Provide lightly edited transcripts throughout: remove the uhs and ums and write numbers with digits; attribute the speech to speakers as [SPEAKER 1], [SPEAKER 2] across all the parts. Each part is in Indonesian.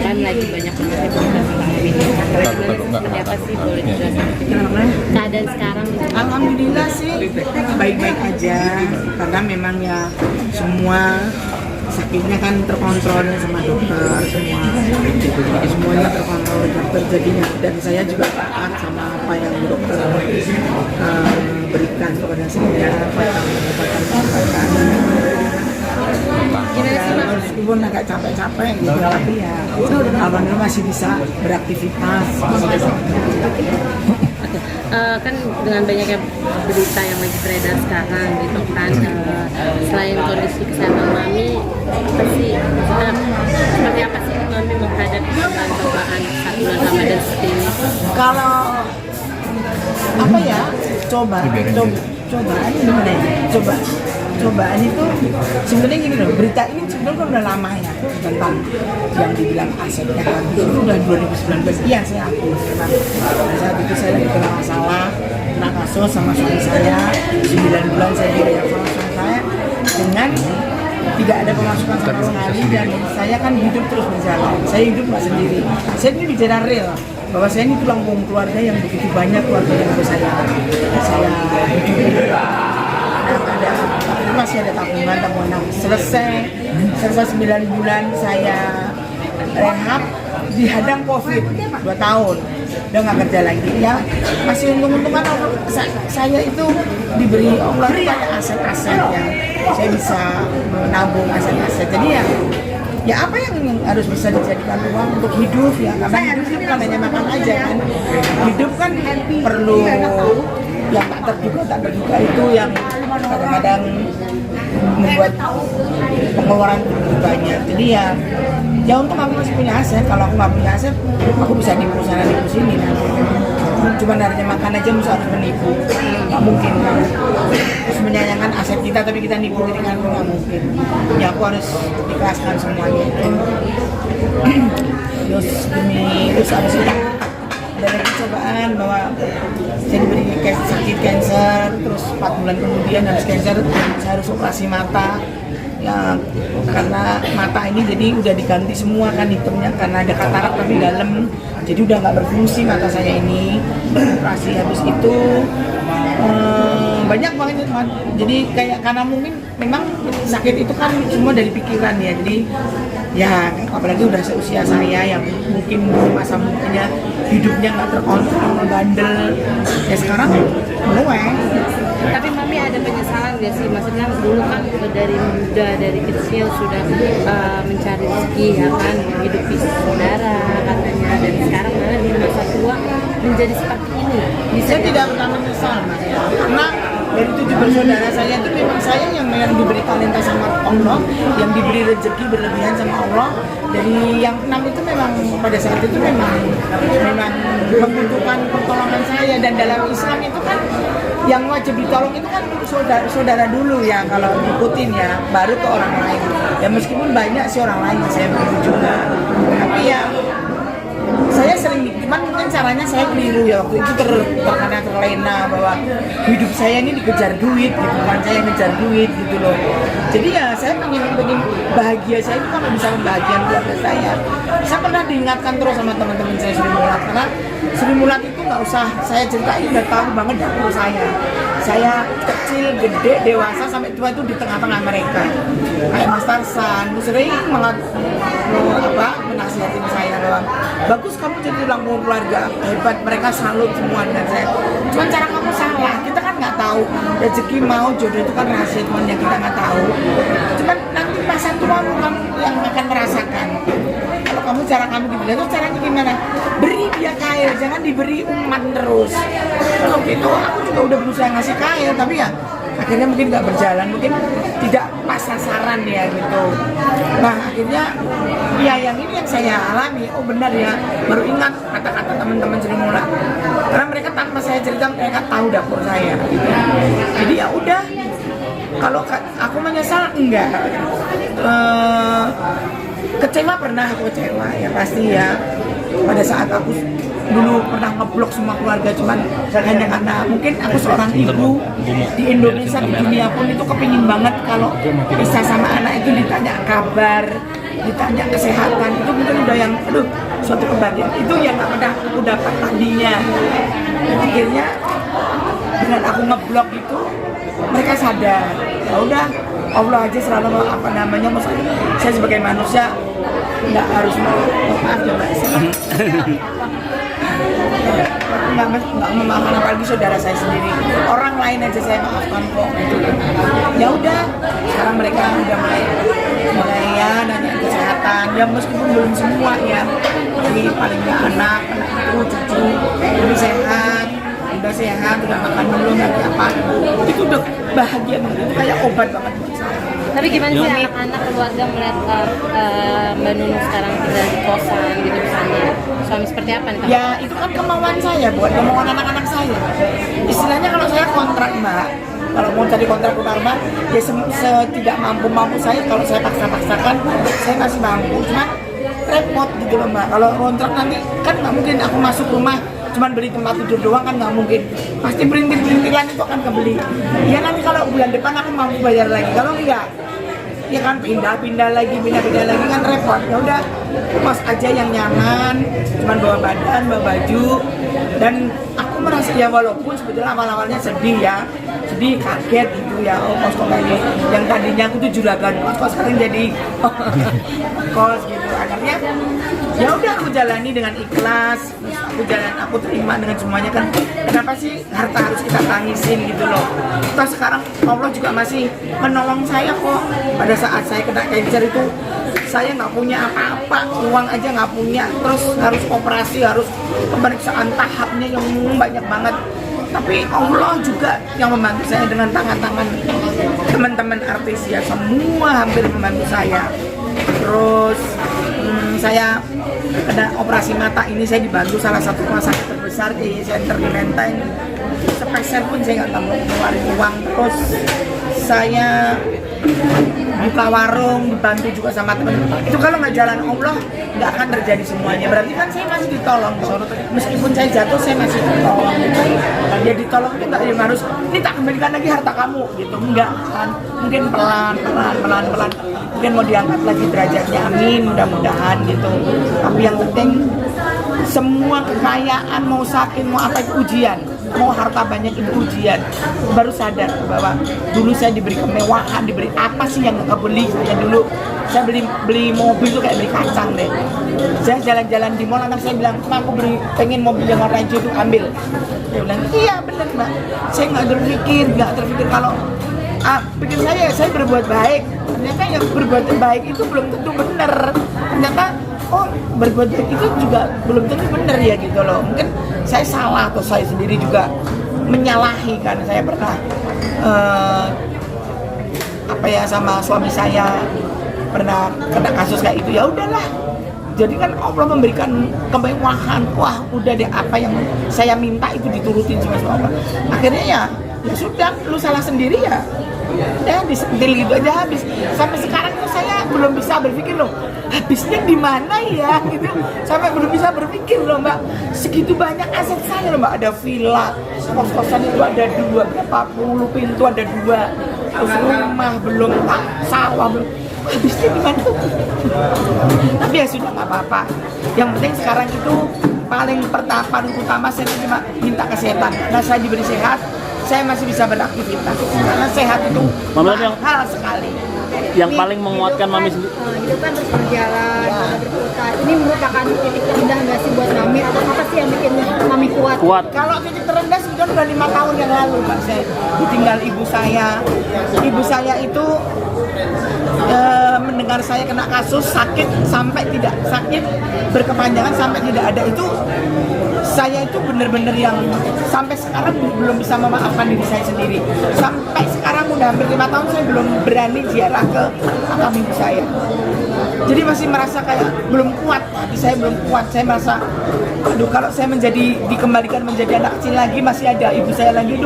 [SPEAKER 1] kan lagi banyak banget ini. Seperti apa sih boleh dijelaskan? Keadaan sekarang?
[SPEAKER 2] Alhamdulillah sih baik-baik aja, karena memang ya semua sakitnya kan terkontrol sama dokter semua, jadi semuanya terkontrol dokter jadinya, dan saya juga taat sama apa yang dokter berikan kepada saya, apa yang obat-obatan. Meskipun agak capek-capek gitu, tapi ya alhamdulillah masih bisa beraktivitas.
[SPEAKER 1] Kan dengan banyaknya berita yang lagi beredar sekarang gitu kan, selain kondisi kesehatan Mami, apa sih seperti apa sih Mami menghadapi cobaan 1 bulan Ramadan seperti ini?
[SPEAKER 2] Kalau apa ya, cobaan ini gimana ya? Cobaan itu sebenarnya gini loh, berita ini sebenarnya udah lama ya, tentang yang dibilang asetnya habis itu udah 2019. Iya, saya akui memang saat itu saya lagi kena masalah, kena kasus sama suami saya, 9 bulan saya dibayar sama suami saya dengan tidak ada pemasukan sama sekali, dan saya kan hidup terus berjalan. Saya hidup nggak sendiri, saya ini bicara real bahwa saya ini tulang punggung keluarga yang begitu banyak, keluarga yang harus saya hidupi. Ada masih ada tabungan selesai 9 bulan saya rehab, dihadang COVID 2 tahun udah nggak kerja lagi ya, masih untung-untungan saya itu diberi Allah banyak aset-aset yang saya bisa menabung aset-aset, jadi ya apa yang harus bisa dijadikan uang untuk hidup ya, karena hidup itu bukan hanya makan aja kan, hidup kan perlu yang tak terduga itu yang kadang-kadang membuat pengeluaran banyak. Jadi ya untuk aku masih punya aset. Kalau aku nggak punya aset, aku bisa nipu sana nipu sini. Cuma hanya makan aja mesti harus menipu, nggak mungkin. Terus menyayangkan aset kita tapi kita nipu diri kan nggak mungkin. Ya aku harus ikhlaskan semuanya. Terus harus ada lagi cobaan bahwa saya diberi sakit kanker, terus 4 bulan kemudian habis kanker saya harus operasi mata ya, karena mata ini jadi udah diganti semua kan hitamnya, karena ada katarak tapi dalam, jadi udah nggak berfungsi mata saya ini. Operasi habis itu banyak banget, jadi kayak karena mungkin memang sakit itu kan semua dari pikiran ya, jadi ya apalagi udah seusia saya yang mungkin masa mudanya hidupnya nggak terkontrol, bandel ya, sekarang mulai.
[SPEAKER 1] Tapi Mami ada penyesalan nggak sih? Maksudnya dulu kan dari muda, dari kecil sudah mencari rezeki ya kan, menghidupi saudara katanya, dan sekarang malah di masa tua menjadi seperti ini.
[SPEAKER 2] Saya tidak pernah menyesal Mas, karena dari 7 bersaudara saya itu memang saya yang diberi talenta sama Allah, yang diberi rezeki berlebihan sama Allah. Dari yang 6 itu memang pada saat itu memang membutuhkan pertolongan saya, dan dalam Islam itu kan yang wajib ditolong itu kan saudara dulu ya, kalau diikutin ya, baru ke orang lain. Ya meskipun banyak sih orang lain yang saya bantu juga, tapi ya saya sering, cuman mungkin caranya saya keliru ya, waktu itu terlena bahwa hidup saya ini dikejar duit gitu, bukan saya ngejar duit gitu loh. Jadi ya saya pengen bahagia saya itu kalau bisa membahagiakan keluarga saya. Saya pernah diingatkan terus sama teman-teman saya Sri Mulat, karena Sri Mulat itu nggak usah saya ceritain, udah tahu banget dapur saya. Saya kecil, gede, dewasa sampai tua itu di tengah-tengah mereka. Kayak Mas Tarsan, sering menasihatin saya bahwa bagus kamu jadi tulang punggung keluarga, hebat, mereka salut semua dengan saya. Cuman cara kamu salah, kita kan nggak tahu rezeki mau jodoh itu kan rahasia Tuhan yang kita nggak tahu. Cuman nanti masa tua kamu yang akan merasakan. Kalau cara kamu dibilang itu caranya gimana? Beri dia kaya, jangan diberi umat terus. Kalau gitu aku juga udah berusaha ngasih kaya, tapi ya akhirnya mungkin nggak berjalan, mungkin tidak pas sasaran ya gitu. Nah akhirnya ya yang ini yang saya alami, oh benar ya, baru ingat kata-kata teman-teman Sri Mulat, karena mereka tanpa saya cerita mereka tahu dapur saya gitu. Jadi ya udah, kalau aku menyesal enggak, Kecewa pernah aku kecewa ya pasti ya. Pada saat aku dulu pernah ngeblok semua keluarga cuman hanya karena mungkin aku seorang ibu di Indonesia di dunia pun itu kepingin banget kalau bisa sama anak itu ditanya kabar, ditanya kesehatan itu mungkin udah yang aduh suatu kebahagiaan itu yang gak pernah aku dapat tadinya. Dan akhirnya dengan aku ngeblok itu mereka sadar ya udah Allah aja selalu apa namanya maksudnya saya sebagai manusia nggak harus maaf ya mbak nggak memaafkan apalagi saudara saya sendiri, orang lain aja saya maafkan kok gitu. Ya udah sekarang mereka udah mulai ya nanya kesehatan ya meskipun belum semua ya tapi paling nggak anak itu cucu udah sehat udah makan belum lagi apa itu udah bahagia banget, itu kayak obat banget buat saya.
[SPEAKER 1] Tapi gimana sih anak-anak keluarga melihat Mbak Nunung sekarang tinggal di kosan gitu misalnya, suami seperti apa nih?
[SPEAKER 2] Ya itu kan kemauan saya, bukan kemauan anak-anak saya. Istilahnya kalau saya kontrak mbak, kalau mau cari kontrak rumah ya setidak mampu saya, kalau saya paksa-paksakan saya masih mampu, cuma repot gitu loh mbak. Kalau kontrak nanti kan nggak mungkin aku masuk rumah cuman beli tempat tidur doang kan nggak mungkin, pasti perintil-perintilan itu akan kebeli. Ya nanti kalau bulan depan aku mampu bayar lagi, kalau enggak ya kan pindah-pindah lagi kan repot. Ya udah kos aja yang nyaman, cuman bawa badan, bawa baju. Dan aku merasa ya walaupun sebetulnya awal-awalnya sedih kaget gitu ya, oh kos ini yang tadinya aku tuh juragan kos sekarang jadi kos gitu. Akhirnya ya udah aku jalani dengan ikhlas, aku terima dengan semuanya kan. Kenapa sih harta harus kita tangisin gitu loh? Toh sekarang Allah juga masih menolong saya kok. Pada saat saya kena cancer itu saya nggak punya apa-apa, uang aja nggak punya, terus harus operasi, harus pemeriksaan tahapnya yang banyak banget. Tapi Allah juga yang membantu saya dengan tangan-tangan teman-teman artis ya, semua hampir membantu saya. Terus saya kena operasi mata ini saya dibantu salah satu rumah sakit terbesar di Center di Menteng. Sepeser pun saya nggak mau ngeluarin uang. Terus saya buka warung dibantu juga sama teman-teman. Itu kalau nggak jalan Allah nggak akan terjadi semuanya. Berarti kan saya masih ditolong. Meskipun saya jatuh saya masih ditolong gitu. Dan dia ditolong itu nggak yang harus ini tak kembalikan lagi harta kamu gitu, enggak kan. Mungkin pelan mungkin mau diangkat lagi derajatnya, amin mudah-mudahan gitu. Tapi yang penting semua kekayaan mau sakit mau apa itu ujian, mau harta banyak itu ujian. Baru sadar bahwa dulu saya diberi kemewahan, diberi apa sih yang nggak beli. Saya beli mobil tuh kayak beli kacang deh. Saya jalan-jalan di mall, anak saya bilang, aku pengen mobil yang warna hijau tuh, ambil. Dia bilang, iya bener mbak. Saya nggak terpikir kalau pikir saya berbuat baik. Ternyata yang berbuat baik itu belum tentu benar. Ternyata berbuat baik itu juga belum tentu benar ya gitu loh. Mungkin saya salah atau saya sendiri juga menyalahi kan. Saya pernah sama suami saya pernah kena kasus kayak itu. Ya udahlah. Jadi kan Allah memberikan kemewahan. Wah, udah deh apa yang saya minta itu diturutin sama Allah. Akhirnya ya sudah, lu salah sendiri ya. Ya disentil gitu aja habis. Sampai sekarang tuh saya belum bisa berpikir loh, habisnya di mana ya gitu. Sampai belum bisa berpikir loh mbak. Segitu banyak aset saya loh mbak. Ada villa, kos-kosan itu ada 2, berapa puluh pintu ada 2. Terus rumah belum, sawah belum. Habisnya di mana? Tapi ya sudah nggak apa-apa. Yang penting sekarang itu paling paling utama saya cuma minta kesehatan. Karena saya diberi sehat, saya masih bisa beraktivitas. Karena sehat itu mahal sekali.
[SPEAKER 3] Yang paling menguatkan Mami sendiri?
[SPEAKER 4] Hidup kan terus berjalan, berputar. Ini merupakan titik terendah nggak sih buat Mami? Atau apa sih yang bikin Mami kuat?
[SPEAKER 2] Kalau titik terendah sebetulnya udah 5 tahun yang lalu Mbak, saya ditinggal ibu saya. Ibu saya itu mendengar saya kena kasus sakit sampai tidak sakit berkepanjangan sampai tidak ada, itu saya itu benar-benar yang sampai sekarang belum bisa memaafkan diri saya sendiri. Sampai sekarang udah hampir 5 tahun saya belum berani ziarah ke makam ibu saya. Jadi masih merasa kayak belum kuat, hati saya belum kuat. Saya merasa, aduh kalau saya dikembalikan menjadi anak kecil lagi, masih ada ibu saya lagi,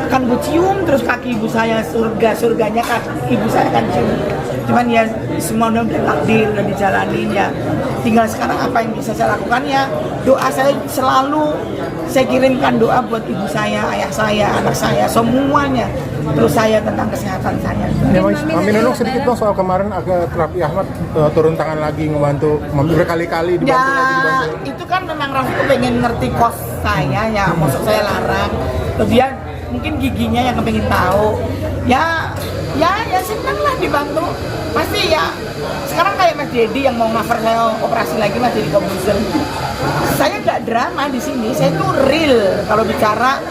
[SPEAKER 2] akan gue cium terus kaki ibu saya, surganya kaki ibu saya akan cium. Cuman ya semua udah takdir, udah dijalanin ya. Tinggal sekarang apa yang bisa saya lakukan ya, doa saya selalu saya kirimkan doa buat ibu saya, ayah saya, anak saya, semuanya. Terus saya tentang kesehatan saya.
[SPEAKER 5] Ya, Mami Nunung sedikit dong soal kemarin agak Raffi Ahmad turun tangan lagi ngebantu, berkali-kali dibantu
[SPEAKER 2] Ya,
[SPEAKER 5] lagi dibantu.
[SPEAKER 2] itu kan memang Raffi pengen ngerti kos saya ya, maksud saya larang. Terus dia mungkin giginya yang pengen tahu. Ya senang lah dibantu. Pasti ya. Sekarang kayak Mas Dedi yang mau cover saya operasi lagi, Mas Dedi Kobuzer. Saya nggak drama di sini, saya tuh real. Kalau bicara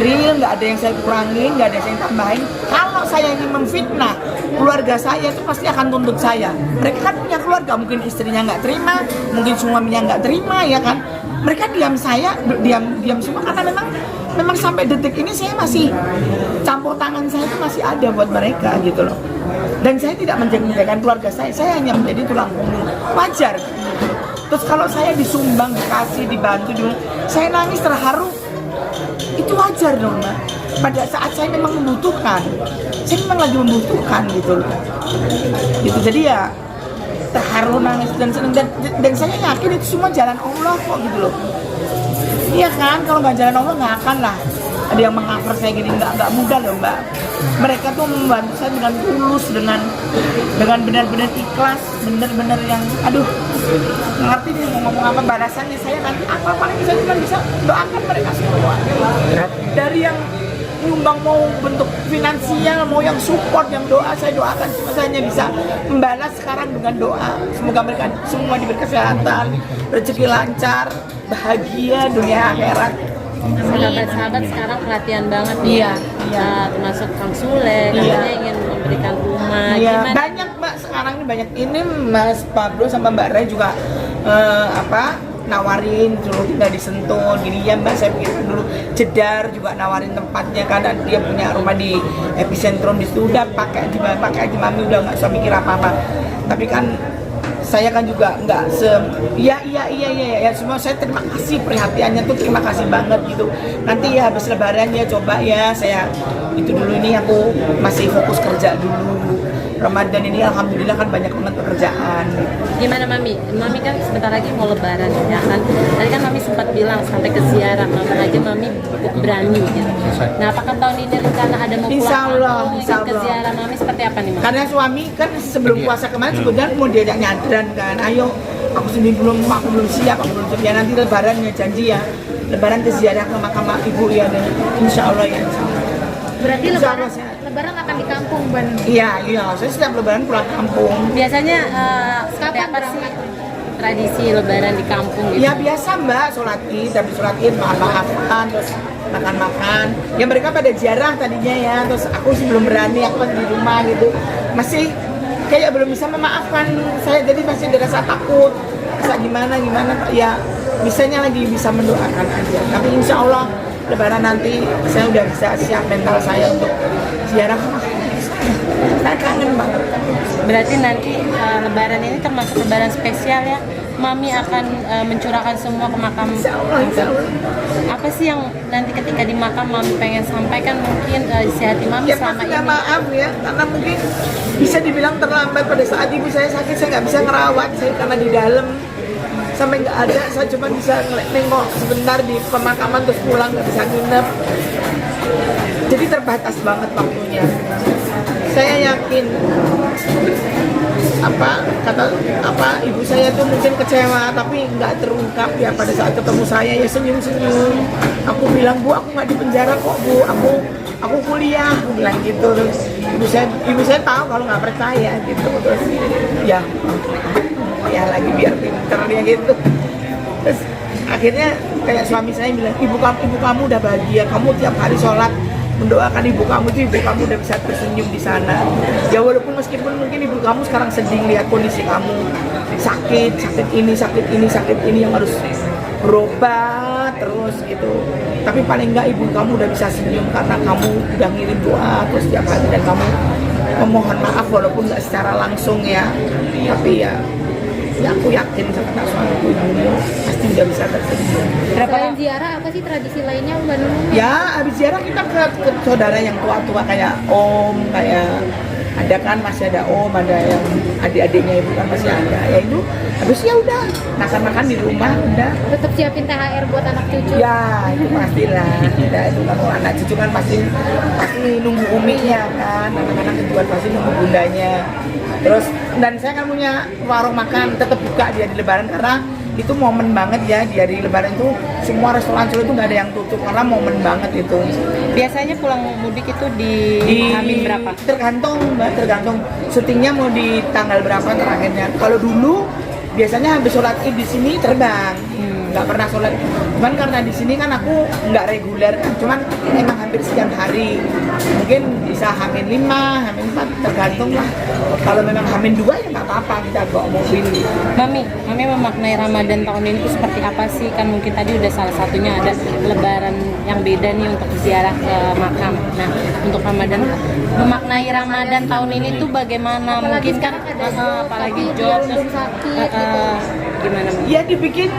[SPEAKER 2] real, nggak ada yang saya kurangin, nggak ada yang saya tambahin. Kalau saya ingin memfitnah keluarga saya itu pasti akan tuntut saya. Mereka kan punya keluarga, mungkin istrinya nggak terima, mungkin suaminya nggak terima, ya kan. Mereka diam semua karena memang sampai detik ini saya masih campur tangan saya itu masih ada buat mereka gitu loh. Dan saya tidak menjadikan keluarga saya hanya menjadi tulang punggung. Wajar. Terus kalau saya disumbang, dikasih, dibantu, saya nangis terharu. Itu wajar dong, Mbak. Pada saat saya memang membutuhkan, saya memang lagi membutuhkan gitu loh. Gitu, jadi ya terharu, nangis dan senang dan saya yakin itu semua jalan Allah kok gitu loh. Iya kan, kalau nggak jalan Allah nggak akan lah ada yang meng-cover saya gini, nggak mudah loh Mbak. Mereka tuh membantu saya dengan tulus, dengan benar-benar ikhlas, benar-benar yang aduh ngerti nih mau ngomong apa balasannya. Saya nanti apa paling bisa cuma bisa doakan mereka semua. Dari yang nyumbang mau bentuk finansial, mau yang support, yang doa saya doakan. Cuma saya hanya bisa membalas sekarang dengan doa. Semoga mereka semua diberi kesehatan, rezeki lancar, bahagia dunia akhirat.
[SPEAKER 1] Sahabat-sahabat sekarang perhatian banget nih.
[SPEAKER 2] Iya.
[SPEAKER 1] Termasuk Kang Sule, katanya ingin memberikan rumah.
[SPEAKER 2] Iya,
[SPEAKER 1] Gimana?
[SPEAKER 2] banyak Mbak sekarang ini banyak. Ini Mas Pablo sama Mbak Rai juga nawarin dulu tinggal disentuh gini ya Mbak, saya pikir dulu Jedar juga nawarin tempatnya kan, dan dia punya rumah di epicentrum di situ, udah pakai aja Mami, udah nggak usah mikir apa-apa. Tapi kan saya kan juga nggak iya semua. Saya terima kasih perhatiannya tuh, terima kasih banget gitu. Nanti ya habis lebaran ya coba ya saya itu dulu, ini aku masih fokus kerja dulu. Ramadan ini alhamdulillah kan banyak banget pekerjaan.
[SPEAKER 1] Gimana Mami? Mami kan sebentar lagi mau lebaran ya kan. Tadi kan Mami sempat bilang sampai ke ziarah, Mami aja Mami berani gitu. Nah, apakah tahun ini rencana ada mau pulang
[SPEAKER 2] Insya Allah.
[SPEAKER 1] ke ziarah Mami seperti apa nih Mami?
[SPEAKER 2] Karena suami kan sebelum puasa kemarin sebenarnya mau diajak nyadran kan, ayo aku sendiri belum siap ya, nanti lebaran ya janji ya, lebaran ke ziarah ke makam ibu ya, dan insya Allah ya.
[SPEAKER 4] Berarti
[SPEAKER 2] Insya
[SPEAKER 4] lebaran,
[SPEAKER 2] Allah,
[SPEAKER 4] lebaran akan di kampung, Ban.
[SPEAKER 2] Iya, saya setiap lebaran pulang kampung.
[SPEAKER 1] Biasanya seperti
[SPEAKER 4] Kapan
[SPEAKER 1] apa sih
[SPEAKER 4] berangkat?
[SPEAKER 1] tradisi lebaran di kampung gitu?
[SPEAKER 2] Ya biasa Mbak, sholat id, habis sholat id maaf-maafan, terus makan-makan. Ya mereka pada ziarah tadinya ya, terus aku sih belum berani, aku kan di rumah gitu. Masih kayak belum bisa memaafkan saya, jadi masih ada rasa takut. Rasa gimana, ya bisanya lagi bisa mendoakan aja. Tapi insya Allah lebaran nanti saya udah bisa siap mental saya untuk ziarah. Saya kangen banget.
[SPEAKER 1] Berarti nanti lebaran ini termasuk lebaran spesial ya. Mami akan mencurahkan semua ke makam.
[SPEAKER 2] Insya Allah.
[SPEAKER 1] Apa sih yang nanti ketika di makam Mami pengen sampaikan, mungkin isi hati Mami
[SPEAKER 2] Ya
[SPEAKER 1] selama
[SPEAKER 2] pastinya
[SPEAKER 1] ini?
[SPEAKER 2] maaf ya, karena mungkin bisa dibilang terlambat pada saat ibu saya sakit, saya nggak bisa ngerawat saya karena di dalam sampai nggak ada, saya cuma bisa nengok sebentar di pemakaman terus pulang, nggak bisa nginep. Jadi terbatas banget waktunya. Saya yakin ibu saya tuh mungkin kecewa tapi nggak terungkap ya pada saat ketemu saya, ya senyum-senyum. Aku bilang, Bu, aku nggak di penjara kok Bu, aku kuliah, aku bilang gitu. Terus ibu saya tahu kalau nggak percaya gitu, terus ya lagi biar pinter dia gitu. Terus akhirnya kayak suami saya bilang, ibu kamu udah bahagia, kamu tiap hari sholat mendoakan ibu kamu tuh, ibu kamu udah bisa tersenyum di sana. Ya walaupun meskipun mungkin ibu kamu sekarang sedih lihat kondisi kamu sakit ini yang harus berobat terus gitu. Tapi paling enggak ibu kamu udah bisa senyum karena kamu udah ngirim doa terus tiap hari, dan kamu memohon maaf walaupun nggak secara langsung ya. Tapi ya ya aku yakin sama suamiku ini pasti udah bisa tersedia.
[SPEAKER 4] Selain ziarah, apa sih tradisi lainnya Mbak Nunung?
[SPEAKER 2] Ya habis ziarah kita ke saudara yang tua-tua kayak om, kayak ada kan masih ada om, ada yang adik-adiknya ibu kan masih ada. Ya itu habis ya udah makan-makan di rumah udah.
[SPEAKER 4] Tetap siapin THR buat anak cucu.
[SPEAKER 2] Ya itu pastilah. Udah itu kalau anak cucu kan pasti nunggu uminya kan, anak-anak juga pasti nunggu bundanya. Terus dan saya kan punya warung makan tetap buka di hari Lebaran karena itu momen banget ya di hari Lebaran itu semua restoran Solo itu nggak ada yang tutup karena momen banget itu.
[SPEAKER 1] Biasanya pulang mudik itu di Hamin berapa?
[SPEAKER 2] Tergantung Mbak, tergantung syutingnya mau di tanggal berapa terakhirnya. Kalau dulu biasanya habis sholat id di sini terbang, nggak pernah sholat. Cuman karena di sini kan aku nggak reguler kan, cuman emang hampir setiap hari. Mungkin bisa Hamin 5, Hamin 4 tergantung lah. Kalau memang Hamin 2 ya nggak apa-apa kita bawa mobil.
[SPEAKER 1] Mami memaknai Ramadan tahun ini itu seperti apa sih? Kan mungkin tadi udah salah satunya ada Lebaran yang beda nih untuk ziarah ke makam. Nah, untuk Ramadan, memaknai Ramadan tahun ini tuh bagaimana? Mungkin kan apalagi job terus gimana?
[SPEAKER 2] Ya dibikin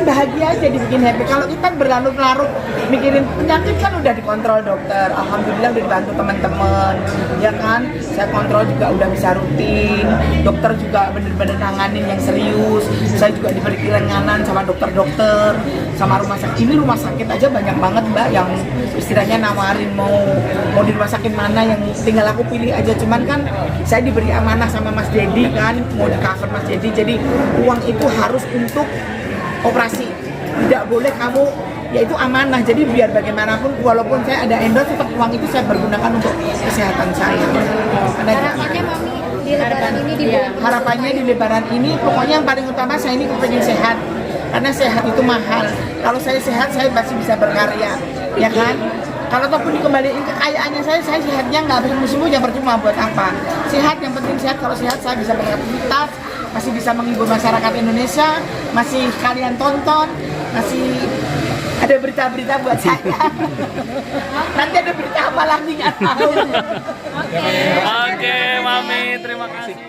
[SPEAKER 2] bahagia aja, dibikin happy. Kalau kita berlarut-larut mikirin penyakit kan udah dikontrol dokter. Alhamdulillah udah dibantu teman-teman. Ya kan, saya kontrol juga udah bisa rutin. Dokter juga bener-bener nanganin yang serius. Saya juga diberi keringanan sama dokter-dokter, sama rumah sakit. Ini rumah sakit aja banyak banget Mbak yang istilahnya nawarin mau di rumah sakit mana yang tinggal aku pilih aja. Cuman kan saya diberi amanah sama Mas Dedi kan, mau di cover Mas Dedi. Jadi uang itu harus untuk operasi, tidak boleh kamu, yaitu amanah. Jadi biar bagaimanapun walaupun saya ada endorse tetap uang itu saya pergunakan untuk kesehatan saya.
[SPEAKER 4] Harapannya Mami di Lebaran ini di bulan
[SPEAKER 2] Harapannya di Lebaran ini pokoknya yang paling utama saya ini kepengen sehat, karena sehat itu mahal. Kalau saya sehat saya pasti bisa berkarya, ya kan? Kalau ataupun dikembaliin kekayaannya saya sehatnya nggak sembuh ya percuma, buat apa? Sehat, yang penting sehat. Kalau sehat saya bisa beraktivitas, masih bisa menghibur masyarakat Indonesia, masih kalian tonton, masih ada berita-berita buat saya. Nanti ada berita apa lagi nggak tahu.
[SPEAKER 3] Oke, Mami, terima kasih.